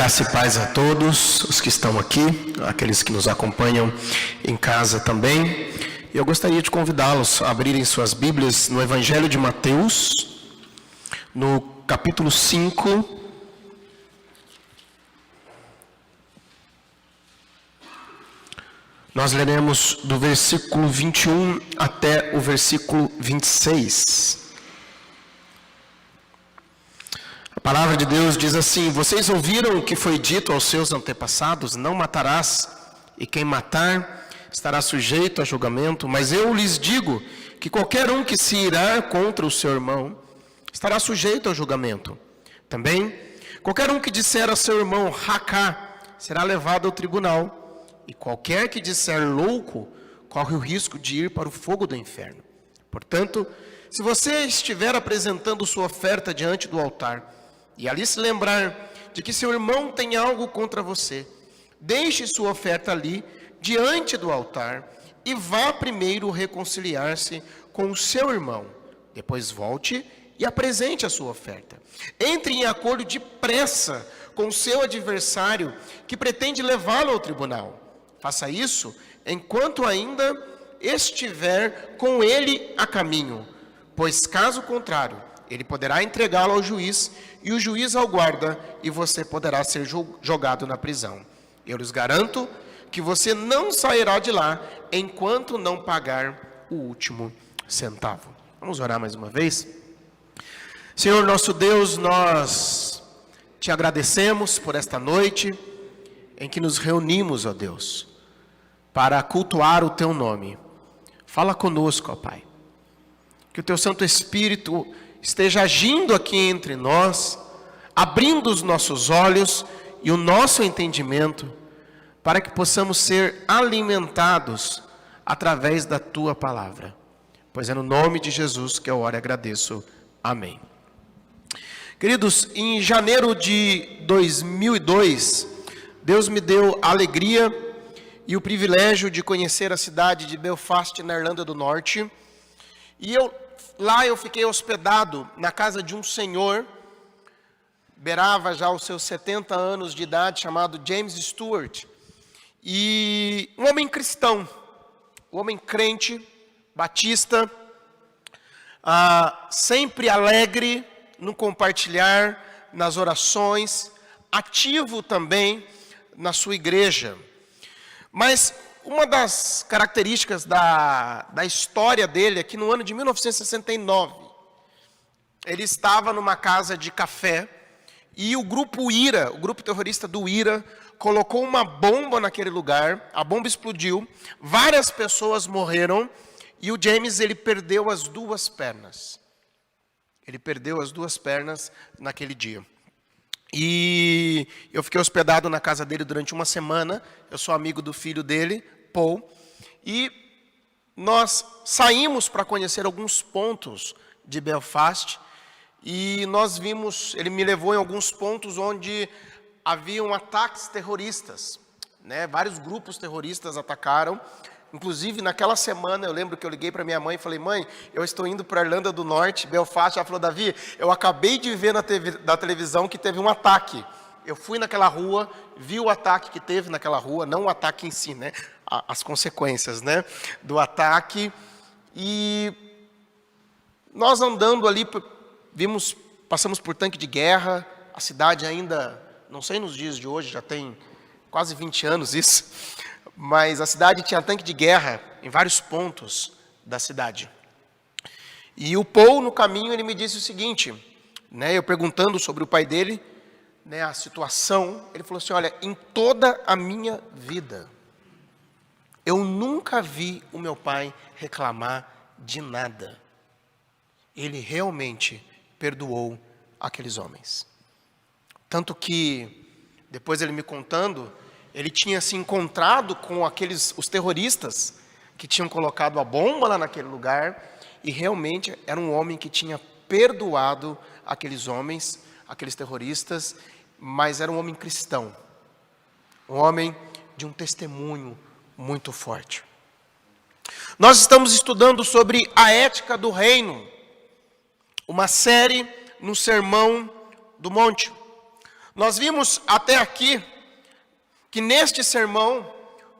Graça e paz a todos os que estão aqui, aqueles que nos acompanham em casa também. E eu gostaria de convidá-los a abrirem suas Bíblias no Evangelho de Mateus, no capítulo 5. Nós leremos do versículo 21 até o versículo 26. A palavra de Deus diz assim: vocês ouviram o que foi dito aos seus antepassados: não matarás, e quem matar estará sujeito a julgamento. Mas eu lhes digo que qualquer um que se irar contra o seu irmão estará sujeito a julgamento. Também, qualquer um que disser a seu irmão racá será levado ao tribunal, e qualquer que disser louco corre o risco de ir para o fogo do inferno. Portanto, se você estiver apresentando sua oferta diante do altar, e ali se lembrar de que seu irmão tem algo contra você, deixe sua oferta ali, diante do altar, e vá primeiro reconciliar-se com o seu irmão. Depois volte e apresente a sua oferta. Entre em acordo depressa com o seu adversário, que pretende levá-lo ao tribunal. Faça isso enquanto ainda estiver com ele a caminho, pois caso contrário, ele poderá entregá-lo ao juiz, e o juiz ao guarda, e você poderá ser jogado na prisão. Eu lhes garanto que você não sairá de lá enquanto não pagar o último centavo. Vamos orar mais uma vez? Senhor nosso Deus, nós te agradecemos por esta noite em que nos reunimos, ó Deus, para cultuar o teu nome. Fala conosco, ó Pai. Que o teu Santo Espírito esteja agindo aqui entre nós, abrindo os nossos olhos e o nosso entendimento, para que possamos ser alimentados através da tua palavra. Pois é no nome de Jesus que eu oro e agradeço. Amém. Queridos, em janeiro de 2002, Deus me deu a alegria e o privilégio de conhecer a cidade de Belfast, na Irlanda do Norte. E lá eu fiquei hospedado na casa de um senhor, beirava já os seus 70 anos de idade, chamado James Stewart. E um homem cristão, um homem crente, batista, sempre alegre no compartilhar, nas orações, ativo também na sua igreja. Mas uma das características da história dele é que no ano de 1969, ele estava numa casa de café e o grupo IRA, o grupo terrorista do IRA, colocou uma bomba naquele lugar, a bomba explodiu, várias pessoas morreram e o James, ele perdeu as duas pernas. Ele perdeu as duas pernas naquele dia. E eu fiquei hospedado na casa dele durante uma semana. Eu sou amigo do filho dele, Paul, e nós saímos para conhecer alguns pontos de Belfast, e nós vimos, ele me levou em alguns pontos onde haviam ataques terroristas, né? Vários grupos terroristas atacaram. Inclusive, naquela semana, eu lembro que eu liguei para minha mãe e falei: mãe, eu estou indo para a Irlanda do Norte, Belfast. Ela falou: Davi, eu acabei de ver na televisão que teve um ataque. Eu fui naquela rua, vi o ataque que teve naquela rua, não o ataque em si, né? As consequências, né, do ataque. E nós andando ali, passamos por tanque de guerra. A cidade ainda, não sei nos dias de hoje, já tem quase 20 anos isso, mas a cidade tinha tanque de guerra em vários pontos da cidade. E o Paul, no caminho, ele me disse o seguinte, né, eu perguntando sobre o pai dele, né, a situação, ele falou assim: olha, em toda a minha vida, eu nunca vi o meu pai reclamar de nada. Ele realmente perdoou aqueles homens. Tanto que, depois ele me contando, ele tinha se encontrado com os terroristas que tinham colocado a bomba lá naquele lugar, e realmente era um homem que tinha perdoado aqueles homens, aqueles terroristas, mas era um homem cristão, um homem de um testemunho muito forte. Nós estamos estudando sobre a ética do reino, uma série no Sermão do Monte. Nós vimos até aqui que neste sermão,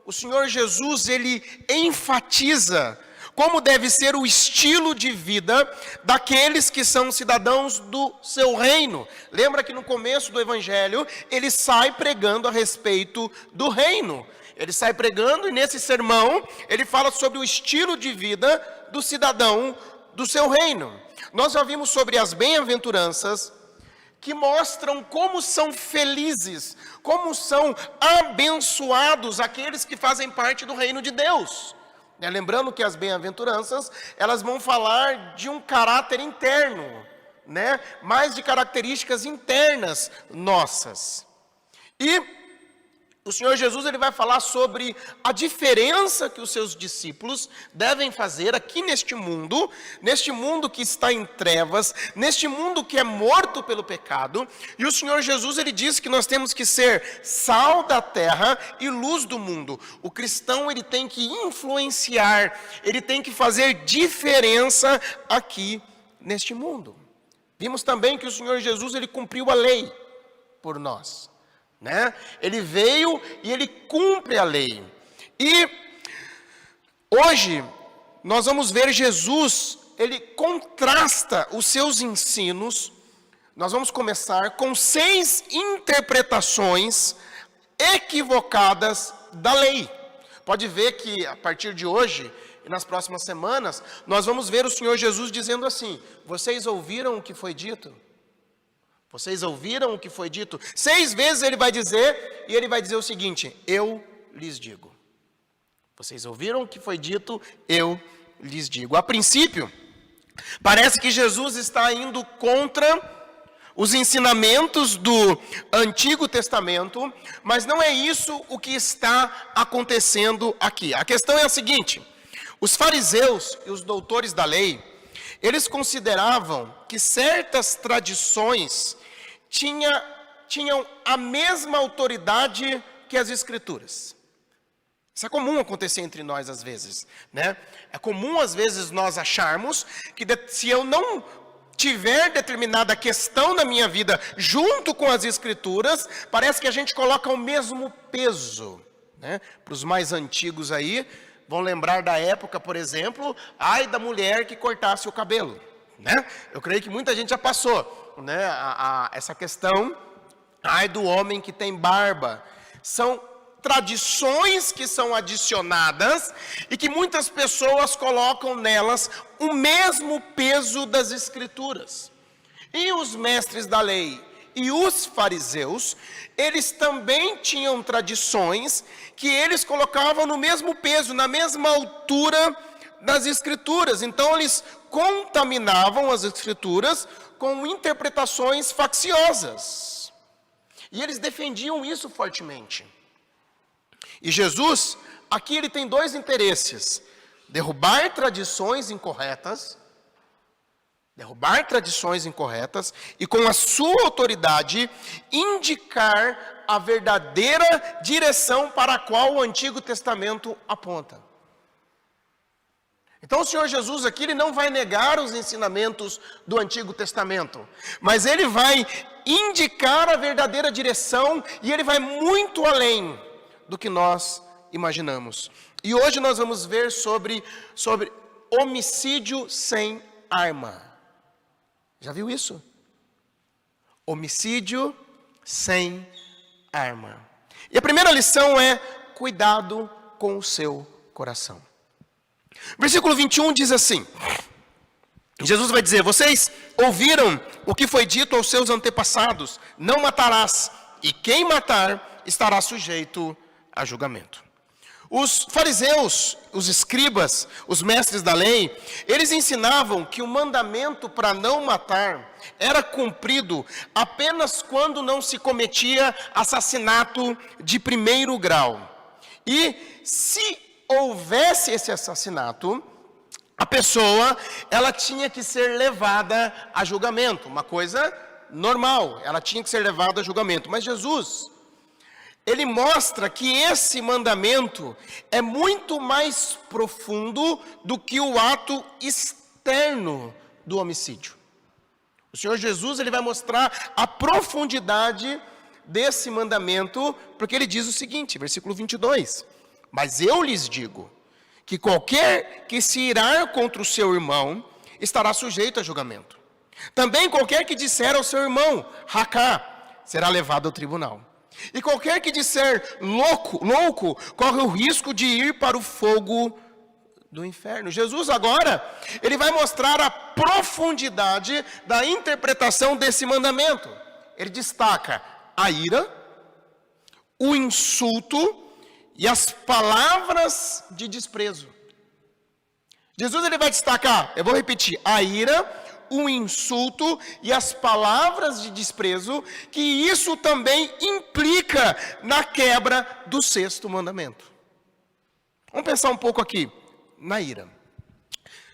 o Senhor Jesus, ele enfatiza como deve ser o estilo de vida daqueles que são cidadãos do seu reino. Lembra que no começo do Evangelho, ele sai pregando a respeito do reino. Ele sai pregando e nesse sermão, ele fala sobre o estilo de vida do cidadão do seu reino. Nós já vimos sobre as bem-aventuranças, que mostram como são felizes, como são abençoados aqueles que fazem parte do reino de Deus. Lembrando que as bem-aventuranças, elas vão falar de um caráter interno, mais de características internas nossas. E o Senhor Jesus, ele vai falar sobre a diferença que os seus discípulos devem fazer aqui neste mundo que está em trevas, neste mundo que é morto pelo pecado. E o Senhor Jesus, ele diz que nós temos que ser sal da terra e luz do mundo. O cristão, ele tem que influenciar, ele tem que fazer diferença aqui neste mundo. Vimos também que o Senhor Jesus, ele cumpriu a lei por nós. Ele veio e ele cumpre a lei. E hoje nós vamos ver Jesus, ele contrasta os seus ensinos. Nós vamos começar com 6 interpretações equivocadas da lei. Pode ver que a partir de hoje e nas próximas semanas, nós vamos ver o Senhor Jesus dizendo assim: vocês ouviram o que foi dito? Vocês ouviram o que foi dito? 6 vezes ele vai dizer, e ele vai dizer o seguinte: eu lhes digo. Vocês ouviram o que foi dito? Eu lhes digo. A princípio, parece que Jesus está indo contra os ensinamentos do Antigo Testamento, mas não é isso o que está acontecendo aqui. A questão é a seguinte: os fariseus e os doutores da lei, eles consideravam que certas tradições tinham a mesma autoridade que as Escrituras. Isso é comum acontecer entre nós às vezes, É comum às vezes nós acharmos que se eu não tiver determinada questão na minha vida junto com as Escrituras, parece que a gente coloca o mesmo peso, Para os mais antigos aí, vão lembrar da época, por exemplo, ai da mulher que cortasse o cabelo, Eu creio que muita gente já passou, essa questão, ai do homem que tem barba. São tradições que são adicionadas e que muitas pessoas colocam nelas o mesmo peso das Escrituras. E os mestres da lei e os fariseus, eles também tinham tradições que eles colocavam no mesmo peso, na mesma altura das Escrituras. Então eles contaminavam as Escrituras com interpretações facciosas. E eles defendiam isso fortemente. E Jesus, aqui ele tem 2 interesses: derrubar tradições incorretas, e com a sua autoridade indicar a verdadeira direção para a qual o Antigo Testamento aponta. Então o Senhor Jesus aqui, ele não vai negar os ensinamentos do Antigo Testamento, mas ele vai indicar a verdadeira direção e ele vai muito além do que nós imaginamos. E hoje nós vamos ver sobre homicídio sem arma. Já viu isso? Homicídio sem arma. E a primeira lição é: cuidado com o seu coração. Versículo 21 diz assim: Jesus vai dizer: vocês ouviram o que foi dito aos seus antepassados: não matarás, e quem matar estará sujeito a julgamento. Os fariseus, os escribas, os mestres da lei, eles ensinavam que o mandamento para não matar era cumprido apenas quando não se cometia assassinato de primeiro grau. E se houvesse esse assassinato, a pessoa, ela tinha que ser levada a julgamento, uma coisa normal, ela tinha que ser levada a julgamento. Mas Jesus, ele mostra que esse mandamento é muito mais profundo do que o ato externo do homicídio. O Senhor Jesus, ele vai mostrar a profundidade desse mandamento, porque ele diz o seguinte, versículo 22, mas eu lhes digo, que qualquer que se irar contra o seu irmão, estará sujeito a julgamento. Também qualquer que disser ao seu irmão, racá, será levado ao tribunal. E qualquer que disser louco, corre o risco de ir para o fogo do inferno. Jesus agora, ele vai mostrar a profundidade da interpretação desse mandamento. Ele destaca a ira, o insulto e as palavras de desprezo. Jesus ele vai destacar, eu vou repetir, a ira, o insulto e as palavras de desprezo, que isso também implica na quebra do 6º mandamento. Vamos pensar um pouco aqui na ira.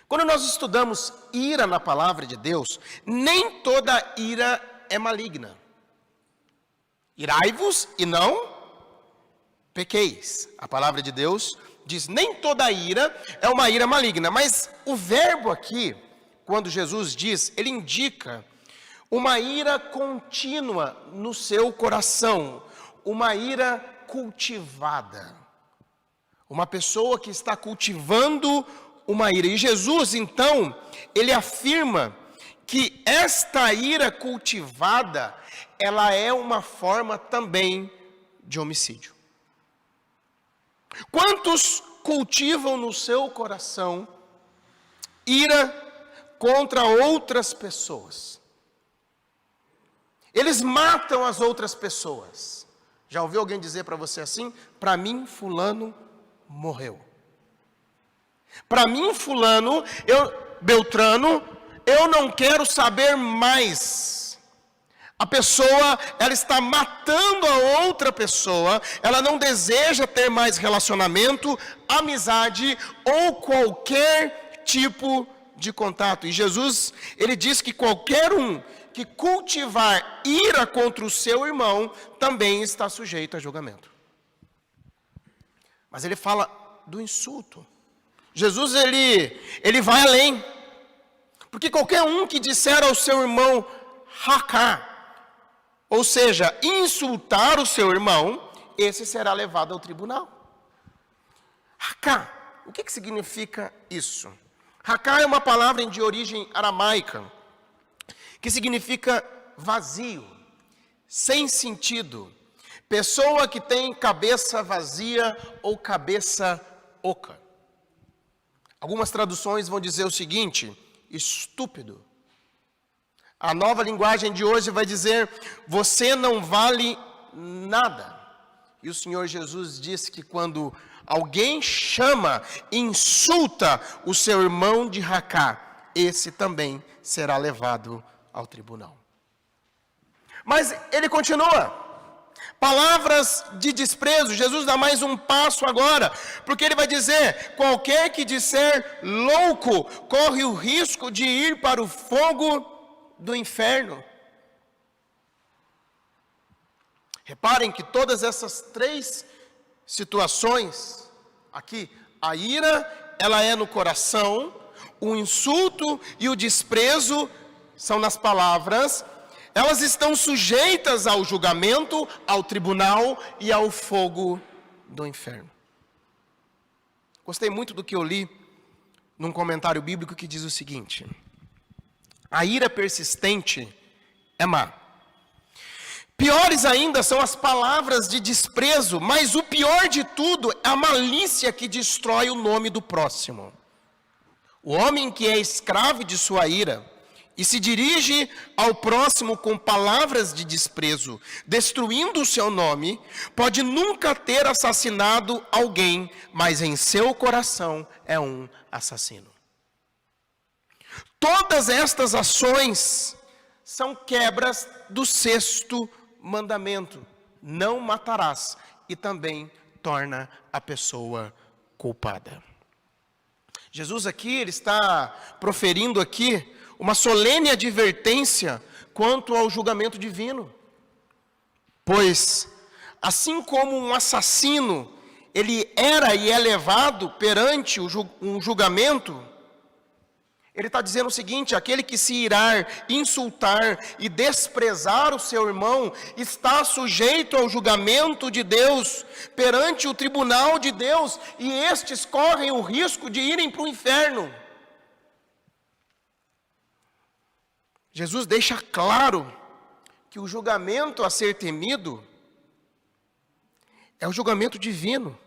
Quando nós estudamos ira na palavra de Deus, nem toda ira é maligna. Irai-vos e não pequeis. A palavra de Deus diz, nem toda ira é uma ira maligna, mas o verbo aqui, quando Jesus diz, ele indica uma ira contínua no seu coração, uma ira cultivada. Uma pessoa que está cultivando uma ira. E Jesus, então, ele afirma que esta ira cultivada, ela é uma forma também de homicídio. Quantos cultivam no seu coração ira contra outras pessoas? Eles matam as outras pessoas. Já ouviu alguém dizer para você assim? Para mim, fulano morreu. Para mim, fulano, Beltrano, eu não quero saber mais. A pessoa, ela está matando a outra pessoa, ela não deseja ter mais relacionamento, amizade ou qualquer tipo de contato. E Jesus, ele diz que qualquer um que cultivar ira contra o seu irmão, também está sujeito a julgamento. Mas ele fala do insulto. Jesus, ele vai além. Porque qualquer um que disser ao seu irmão, racá, ou seja, insultar o seu irmão, esse será levado ao tribunal. Racá, o que significa isso? Racá é uma palavra de origem aramaica, que significa vazio, sem sentido. Pessoa que tem cabeça vazia ou cabeça oca. Algumas traduções vão dizer o seguinte, estúpido. A nova linguagem de hoje vai dizer, você não vale nada. E o Senhor Jesus disse que quando alguém chama, insulta o seu irmão de racá, esse também será levado ao tribunal. Mas ele continua. Palavras de desprezo, Jesus dá mais um passo agora, porque ele vai dizer, qualquer que disser louco, corre o risco de ir para o fogo do inferno. Reparem que todas essas 3 situações, aqui, a ira, ela é no coração, o insulto e o desprezo são nas palavras. Elas estão sujeitas ao julgamento, ao tribunal e ao fogo do inferno. Gostei muito do que eu li num comentário bíblico que diz o seguinte: a ira persistente é má. Piores ainda são as palavras de desprezo, mas o pior de tudo é a malícia que destrói o nome do próximo. O homem que é escravo de sua ira e se dirige ao próximo com palavras de desprezo, destruindo o seu nome, pode nunca ter assassinado alguém, mas em seu coração é um assassino. Todas estas ações são quebras do 6º mandamento, não matarás, e também torna a pessoa culpada. Jesus aqui, ele está proferindo aqui uma solene advertência quanto ao julgamento divino. Pois, assim como um assassino, ele era e é levado perante um julgamento, Ele está dizendo o seguinte: aquele que se irar, insultar e desprezar o seu irmão, está sujeito ao julgamento de Deus, perante o tribunal de Deus, e estes correm o risco de irem para o inferno. Jesus deixa claro que o julgamento a ser temido é o julgamento divino,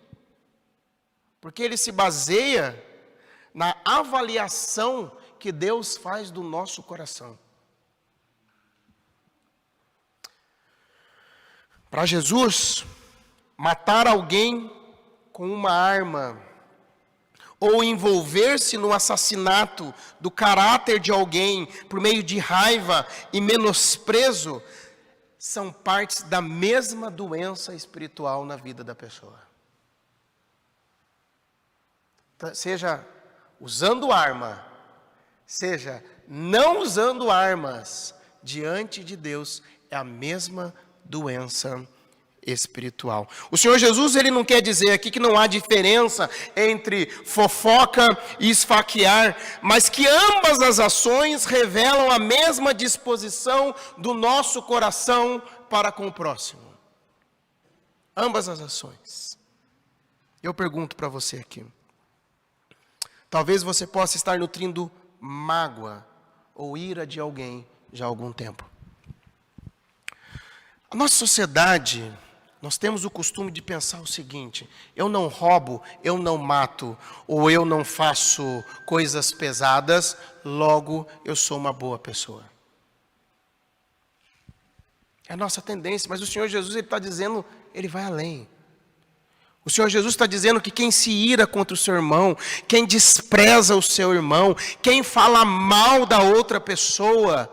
porque ele se baseia na avaliação que Deus faz do nosso coração. Para Jesus, matar alguém com uma arma, ou envolver-se no assassinato do caráter de alguém por meio de raiva e menosprezo, são partes da mesma doença espiritual na vida da pessoa. Seja usando arma, seja não usando armas, diante de Deus é a mesma doença espiritual. O Senhor Jesus, ele não quer dizer aqui que não há diferença entre fofoca e esfaquear, mas que ambas as ações revelam a mesma disposição do nosso coração para com o próximo. Ambas as ações. Eu pergunto para você aqui. Talvez você possa estar nutrindo mágoa ou ira de alguém já há algum tempo. A nossa sociedade, nós temos o costume de pensar o seguinte: eu não roubo, eu não mato, ou eu não faço coisas pesadas, logo eu sou uma boa pessoa. É a nossa tendência, mas o Senhor Jesus, ele está dizendo, ele vai além. O Senhor Jesus está dizendo que quem se ira contra o seu irmão, quem despreza o seu irmão, quem fala mal da outra pessoa,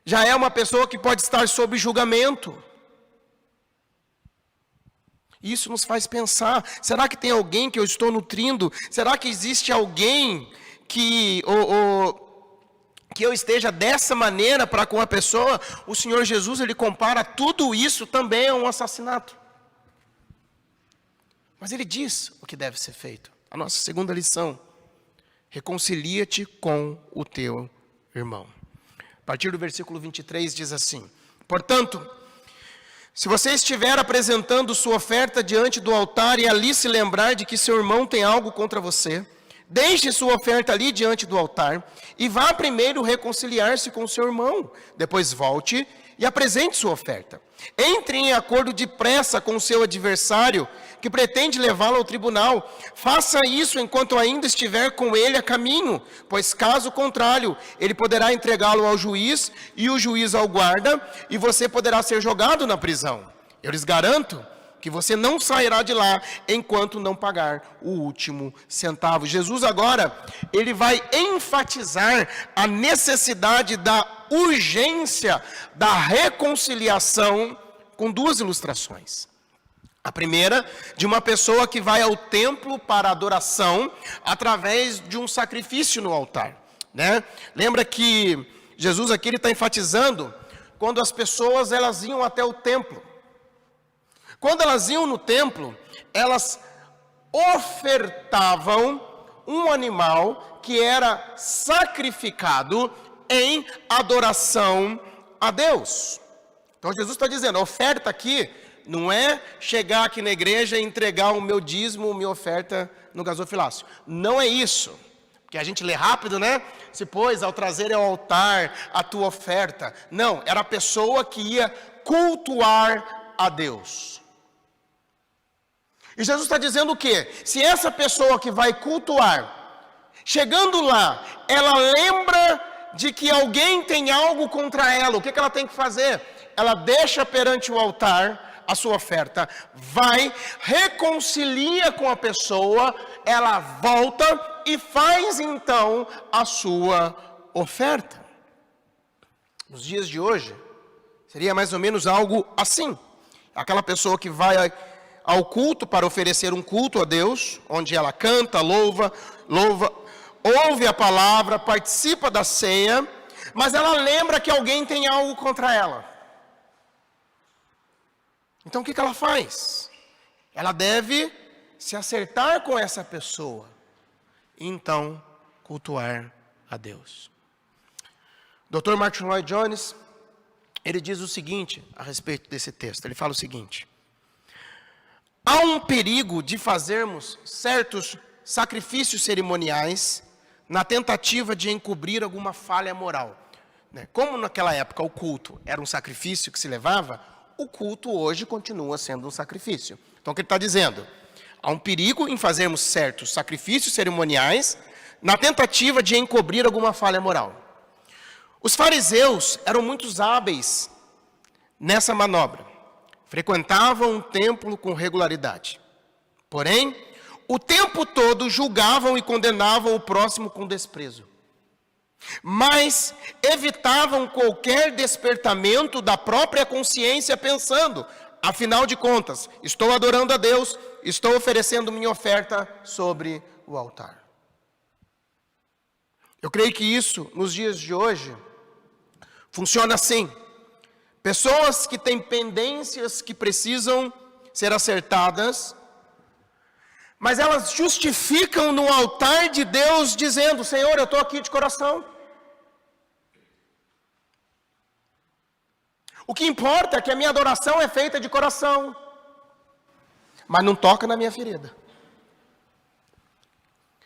já é uma pessoa que pode estar sob julgamento. Isso nos faz pensar, será que tem alguém que eu estou nutrindo? Será que existe alguém que eu esteja dessa maneira para com a pessoa? O Senhor Jesus, ele compara tudo isso também a um assassinato. Mas ele diz o que deve ser feito. A nossa segunda lição: reconcilia-te com o teu irmão. A partir do versículo 23 diz assim: portanto, se você estiver apresentando sua oferta diante do altar e ali se lembrar de que seu irmão tem algo contra você, deixe sua oferta ali diante do altar e vá primeiro reconciliar-se com seu irmão. Depois volte e apresente sua oferta. Entre em acordo depressa com o seu adversário, que pretende levá-lo ao tribunal. Faça isso enquanto ainda estiver com ele a caminho, pois caso contrário, ele poderá entregá-lo ao juiz, e o juiz ao guarda, e você poderá ser jogado na prisão. Eu lhes garanto que você não sairá de lá enquanto não pagar o último centavo. Jesus agora, ele vai enfatizar a necessidade da urgência da reconciliação com duas ilustrações. A primeira, de uma pessoa que vai ao templo para adoração através de um sacrifício no altar, né? Lembra que Jesus aqui está enfatizando quando as pessoas elas iam até o templo. Quando elas iam no templo, elas ofertavam um animal que era sacrificado em adoração a Deus. Então Jesus está dizendo, a oferta aqui não é chegar aqui na igreja e entregar o meu dízimo, minha oferta no gasofilácio. Não é isso. Porque a gente lê rápido, né? Se pois ao trazer ao altar a tua oferta. Não, era a pessoa que ia cultuar a Deus. E Jesus está dizendo o quê? Se essa pessoa que vai cultuar, chegando lá, ela lembra de que alguém tem algo contra ela, o que ela tem que fazer? Ela deixa perante o altar a sua oferta, vai, reconcilia com a pessoa, ela volta e faz então a sua oferta. Nos dias de hoje, seria mais ou menos algo assim. Aquela pessoa que vai ao culto para oferecer um culto a Deus, onde ela canta, louva, ouve a palavra, participa da ceia, mas ela lembra que alguém tem algo contra ela. Então o que ela faz? Ela deve se acertar com essa pessoa, e então cultuar a Deus. Dr. Martin Lloyd Jones, ele diz o seguinte a respeito desse texto. Ele fala o seguinte: há um perigo de fazermos certos sacrifícios cerimoniais na tentativa de encobrir alguma falha moral. Como naquela época o culto era um sacrifício que se levava, o culto hoje continua sendo um sacrifício. Então o que ele está dizendo? Há um perigo em fazermos certos sacrifícios cerimoniais na tentativa de encobrir alguma falha moral. Os fariseus eram muito hábeis nessa manobra. Frequentavam o templo com regularidade. Porém, o tempo todo julgavam e condenavam o próximo com desprezo. Mas evitavam qualquer despertamento da própria consciência pensando, afinal de contas, estou adorando a Deus, estou oferecendo minha oferta sobre o altar. Eu creio que isso, nos dias de hoje, funciona assim. Pessoas que têm pendências que precisam ser acertadas, mas elas justificam no altar de Deus dizendo: Senhor, eu estou aqui de coração. O que importa é que a minha adoração é feita de coração, mas não toca na minha ferida.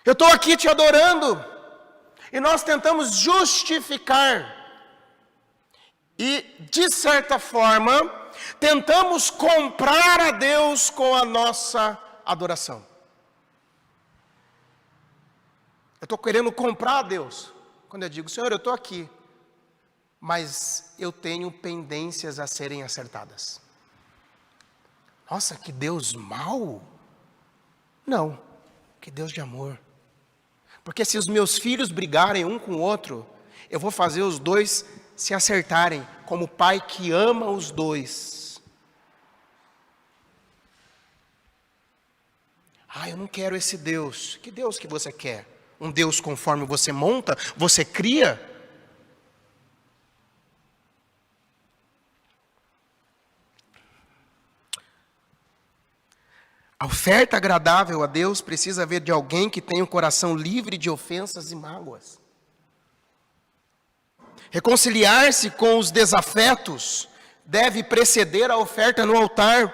Eu estou aqui te adorando, e nós tentamos justificar, e de certa forma, tentamos comprar a Deus com a nossa adoração. Eu estou querendo comprar a Deus, quando eu digo: Senhor, eu estou aqui, mas eu tenho pendências a serem acertadas. Nossa, que Deus mau? Não, que Deus de amor. Porque se os meus filhos brigarem um com o outro, eu vou fazer os dois se acertarem, como o pai que ama os dois. Eu não quero esse Deus. Que Deus que você quer? Um Deus conforme você monta, você cria? A oferta agradável a Deus precisa vir de alguém que tenha um coração livre de ofensas e mágoas. Reconciliar-se com os desafetos deve preceder a oferta no altar.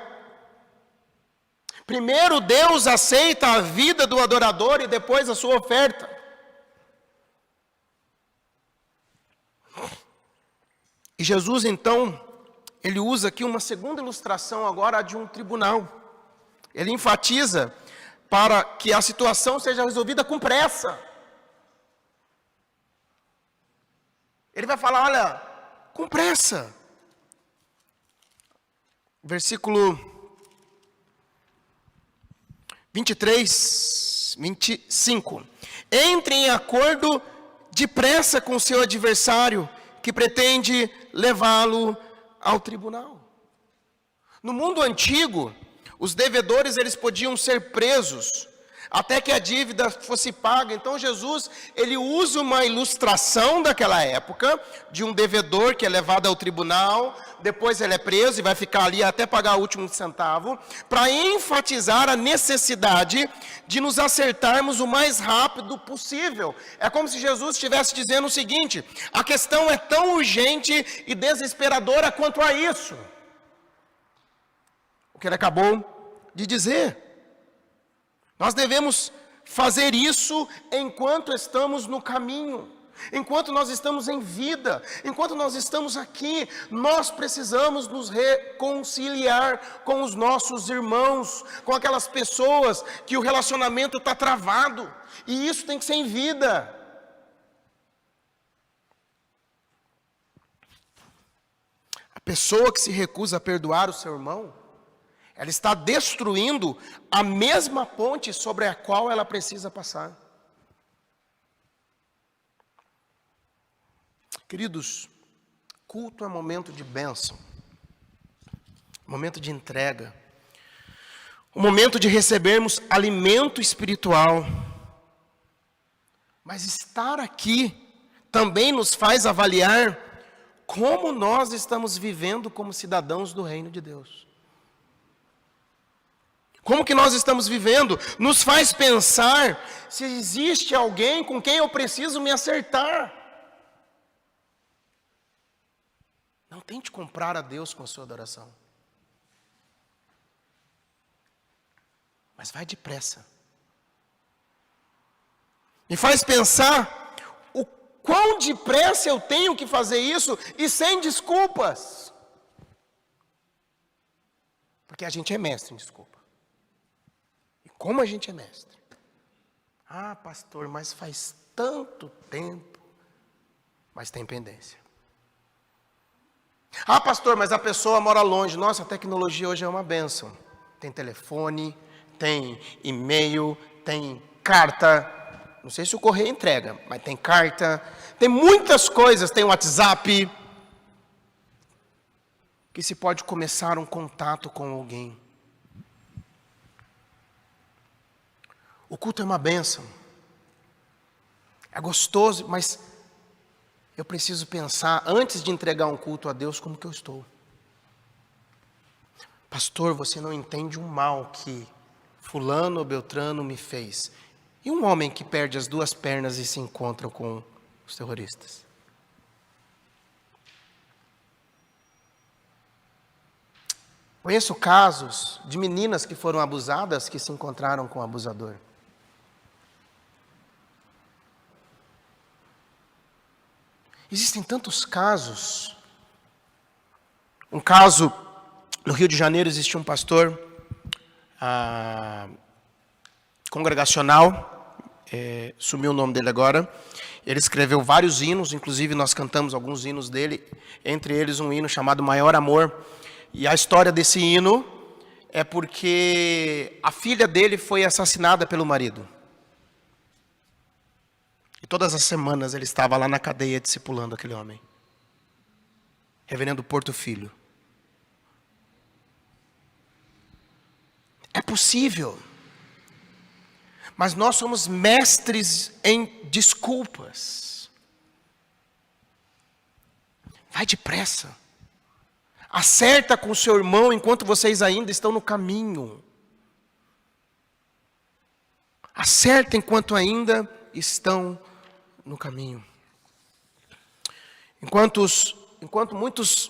Primeiro Deus aceita a vida do adorador e depois a sua oferta. E Jesus então, ele usa aqui uma segunda ilustração agora de um tribunal. Ele enfatiza para que a situação seja resolvida com pressa. Ele vai falar, olha, com pressa. Versículo 23, 25. Entre em acordo depressa com seu adversário, que pretende levá-lo ao tribunal. No mundo antigo, os devedores eles podiam ser presos até que a dívida fosse paga. Então Jesus, ele usa uma ilustração daquela época, de um devedor que é levado ao tribunal, depois ele é preso e vai ficar ali até pagar o último centavo, para enfatizar a necessidade de nos acertarmos o mais rápido possível. É como se Jesus estivesse dizendo o seguinte: a questão é tão urgente e desesperadora quanto a isso. O que ele acabou de dizer. Nós devemos fazer isso enquanto estamos no caminho, enquanto nós estamos em vida, enquanto nós estamos aqui. Nós precisamos nos reconciliar com os nossos irmãos, com aquelas pessoas que o relacionamento está travado, e isso tem que ser em vida. A pessoa que se recusa a perdoar o seu irmão, ela está destruindo a mesma ponte sobre a qual ela precisa passar. Queridos, culto é momento de bênção, momento de entrega, um momento de recebermos alimento espiritual. Mas estar aqui também nos faz avaliar como nós estamos vivendo como cidadãos do reino de Deus. Como que nós estamos vivendo? Nos faz pensar se existe alguém com quem eu preciso me acertar. Não tente comprar a Deus com a sua adoração. Mas vai depressa. Me faz pensar o quão depressa eu tenho que fazer isso e sem desculpas. Porque a gente é mestre em desculpa. E como a gente é mestre? Ah, pastor, mas faz tanto tempo. Mas tem pendência. Ah, pastor, mas a pessoa mora longe. Nossa, a tecnologia hoje é uma bênção. Tem telefone, tem e-mail, tem carta. Não sei se o correio entrega, mas tem carta. Tem muitas coisas, tem WhatsApp. Que se pode começar um contato com alguém. O culto é uma bênção. É gostoso, mas eu preciso pensar, antes de entregar um culto a Deus, como que eu estou. Pastor, você não entende o mal que fulano ou beltrano me fez. E um homem que perde as 2 pernas e se encontra com os terroristas? Conheço casos de meninas que foram abusadas, que se encontraram com o abusador. Existem tantos casos. Um caso, no Rio de Janeiro existia um pastor congregacional, sumiu o nome dele agora. Ele escreveu vários hinos, inclusive nós cantamos alguns hinos dele, entre eles um hino chamado Maior Amor. E a história desse hino é porque a filha dele foi assassinada pelo marido. E todas as semanas ele estava lá na cadeia discipulando aquele homem. Reverendo Porto Filho. É possível. Mas nós somos mestres em desculpas. Vai depressa. Acerta com o seu irmão enquanto vocês ainda estão no caminho. Acerta enquanto ainda estão no caminho. Enquanto muitos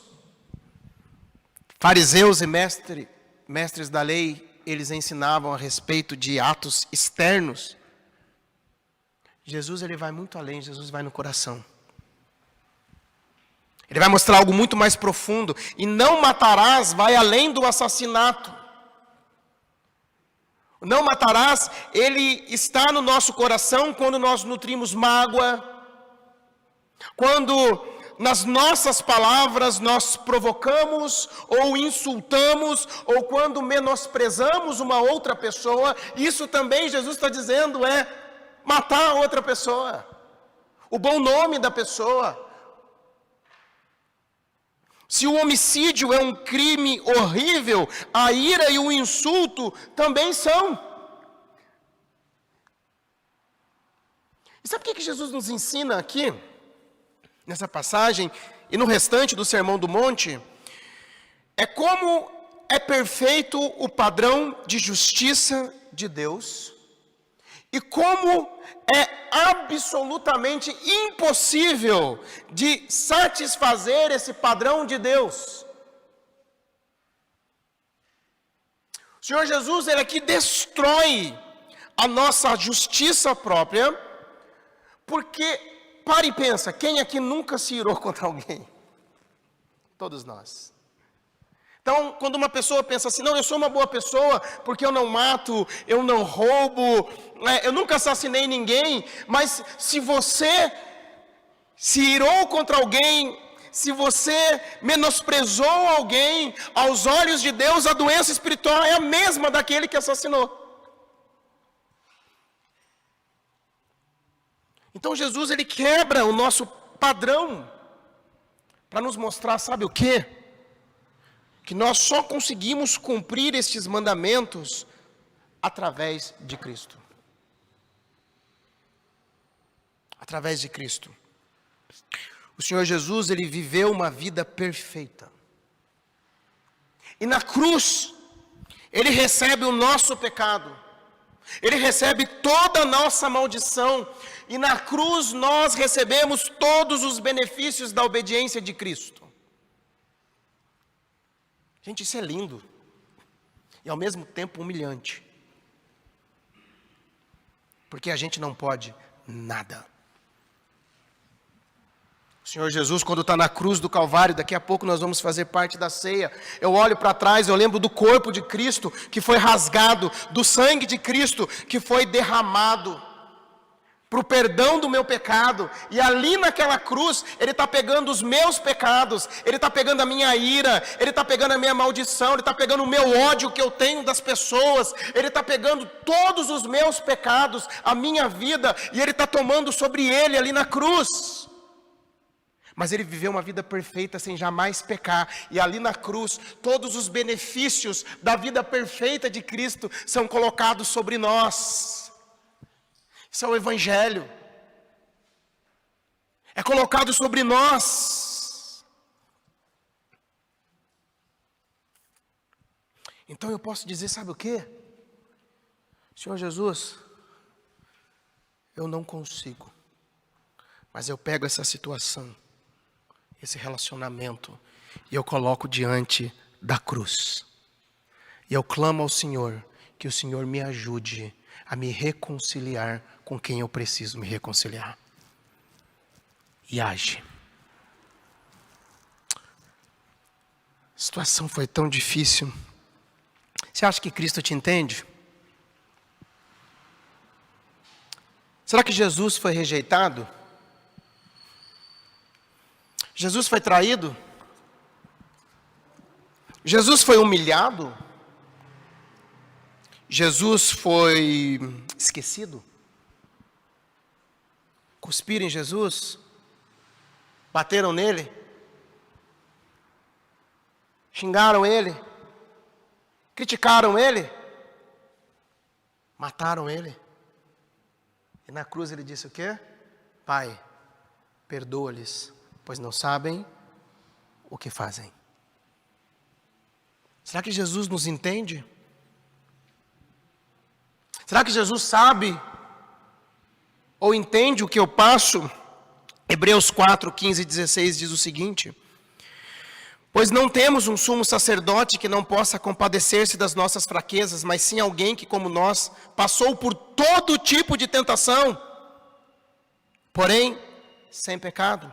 fariseus e mestres da lei, eles ensinavam a respeito de atos externos, Jesus ele vai muito além, Jesus vai no coração. Ele vai mostrar algo muito mais profundo. E não matarás vai além do assassinato. O não matarás, ele está no nosso coração quando nós nutrimos mágoa. Quando nas nossas palavras nós provocamos ou insultamos, ou quando menosprezamos uma outra pessoa. Isso também Jesus está dizendo é matar a outra pessoa. O bom nome da pessoa. Se o homicídio é um crime horrível, a ira e o insulto também são. E sabe o que Jesus nos ensina aqui, nessa passagem, e no restante do Sermão do Monte? É como é perfeito o padrão de justiça de Deus, e como é absolutamente impossível de satisfazer esse padrão de Deus. O Senhor Jesus, ele aqui destrói a nossa justiça própria, porque, para e pensa, quem aqui nunca se irou contra alguém? Todos nós. Então, quando uma pessoa pensa assim, não, eu sou uma boa pessoa, porque eu não mato, eu não roubo, eu nunca assassinei ninguém, mas se você se irou contra alguém, se você menosprezou alguém, aos olhos de Deus, a doença espiritual é a mesma daquele que assassinou. Então Jesus, ele quebra o nosso padrão, para nos mostrar, sabe o quê? Que nós só conseguimos cumprir estes mandamentos através de Cristo. Através de Cristo. O Senhor Jesus, ele viveu uma vida perfeita. E na cruz, Ele recebe o nosso pecado. Ele recebe toda a nossa maldição. E na cruz nós recebemos todos os benefícios da obediência de Cristo. Gente, isso é lindo. E ao mesmo tempo humilhante. Porque a gente não pode nada. O Senhor Jesus, quando está na cruz do Calvário, daqui a pouco nós vamos fazer parte da ceia. Eu olho para trás, eu lembro do corpo de Cristo que foi rasgado, do sangue de Cristo que foi derramado para o perdão do meu pecado. E ali naquela cruz, Ele está pegando os meus pecados, Ele está pegando a minha ira, Ele está pegando a minha maldição, Ele está pegando o meu ódio que eu tenho das pessoas, Ele está pegando todos os meus pecados, a minha vida, e Ele está tomando sobre Ele ali na cruz. Mas Ele viveu uma vida perfeita sem jamais pecar. E ali na cruz, todos os benefícios da vida perfeita de Cristo são colocados sobre nós. Isso é o Evangelho. É colocado sobre nós. Então eu posso dizer, sabe o quê? Senhor Jesus, eu não consigo. Mas eu pego essa situação, esse relacionamento, e eu coloco diante da cruz. E eu clamo ao Senhor, que o Senhor me ajude a me reconciliar com quem eu preciso me reconciliar. E age. A situação foi tão difícil. Você acha que Cristo te entende? Será que Jesus foi rejeitado? Jesus foi traído? Jesus foi humilhado? Jesus foi esquecido? Cuspiram em Jesus? Bateram nele? Xingaram ele? Criticaram ele? Mataram ele? E na cruz ele disse o quê? Pai, perdoa-lhes, pois não sabem o que fazem. Será que Jesus nos entende? Será que Jesus sabe ou entende o que eu passo? Hebreus 4, 15 e 16 diz o seguinte: pois não temos um sumo sacerdote que não possa compadecer-se das nossas fraquezas, mas sim alguém que, como nós, passou por todo tipo de tentação, porém sem pecado.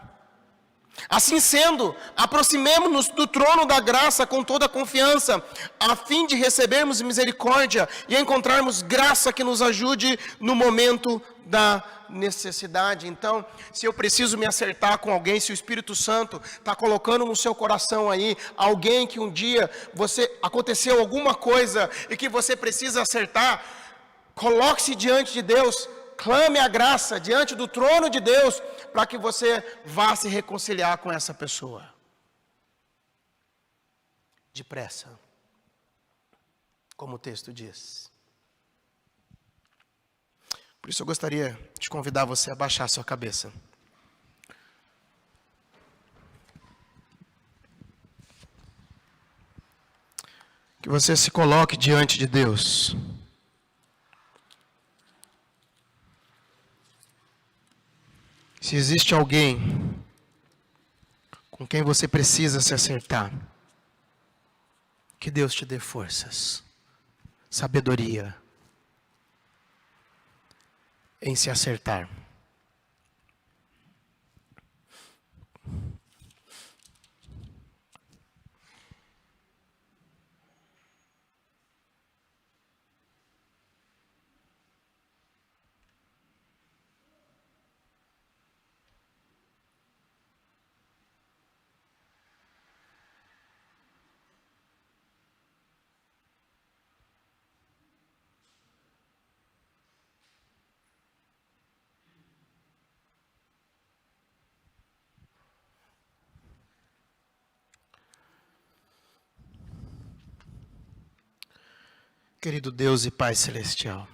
Assim sendo, aproximemo-nos do trono da graça com toda a confiança, a fim de recebermos misericórdia e encontrarmos graça que nos ajude no momento da necessidade. Então, se eu preciso me acertar com alguém, se o Espírito Santo está colocando no seu coração aí, alguém que um dia aconteceu alguma coisa e que você precisa acertar, coloque-se diante de Deus, clame a graça diante do trono de Deus, para que você vá se reconciliar com essa pessoa. Depressa, como o texto diz. Por isso eu gostaria de convidar você a baixar sua cabeça. Que você se coloque diante de Deus. Se existe alguém com quem você precisa se acertar, que Deus te dê forças, sabedoria em se acertar. Querido Deus e Pai Celestial,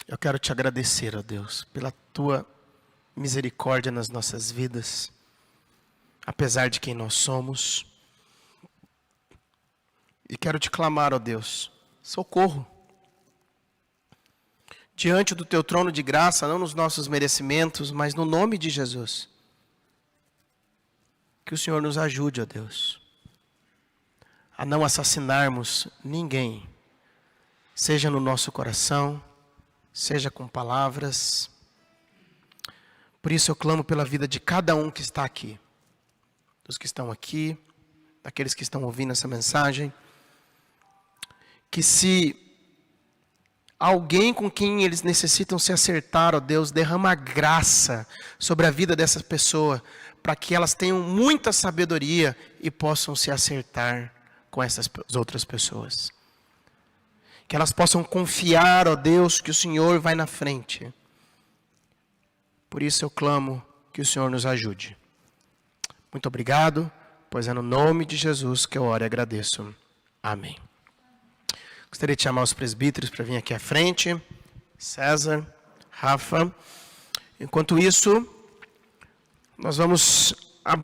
eu quero te agradecer, ó Deus, pela tua misericórdia nas nossas vidas, apesar de quem nós somos. E quero te clamar, ó Deus, socorro. Diante do teu trono de graça, não nos nossos merecimentos, mas no nome de Jesus. Que o Senhor nos ajude, ó Deus, a não assassinarmos ninguém, seja no nosso coração, seja com palavras. Por isso eu clamo pela vida de cada um que está aqui, dos que estão aqui, daqueles que estão ouvindo essa mensagem, que se alguém com quem eles necessitam se acertar, ó Deus, derrama graça sobre a vida dessa pessoa, para que elas tenham muita sabedoria e possam se acertar com essas outras pessoas. Que elas possam confiar, ó Deus, que o Senhor vai na frente. Por isso eu clamo que o Senhor nos ajude. Muito obrigado, pois é no nome de Jesus que eu oro e agradeço. Amém. Gostaria de chamar os presbíteros para vir aqui à frente. César, Rafa. Enquanto isso, nós vamos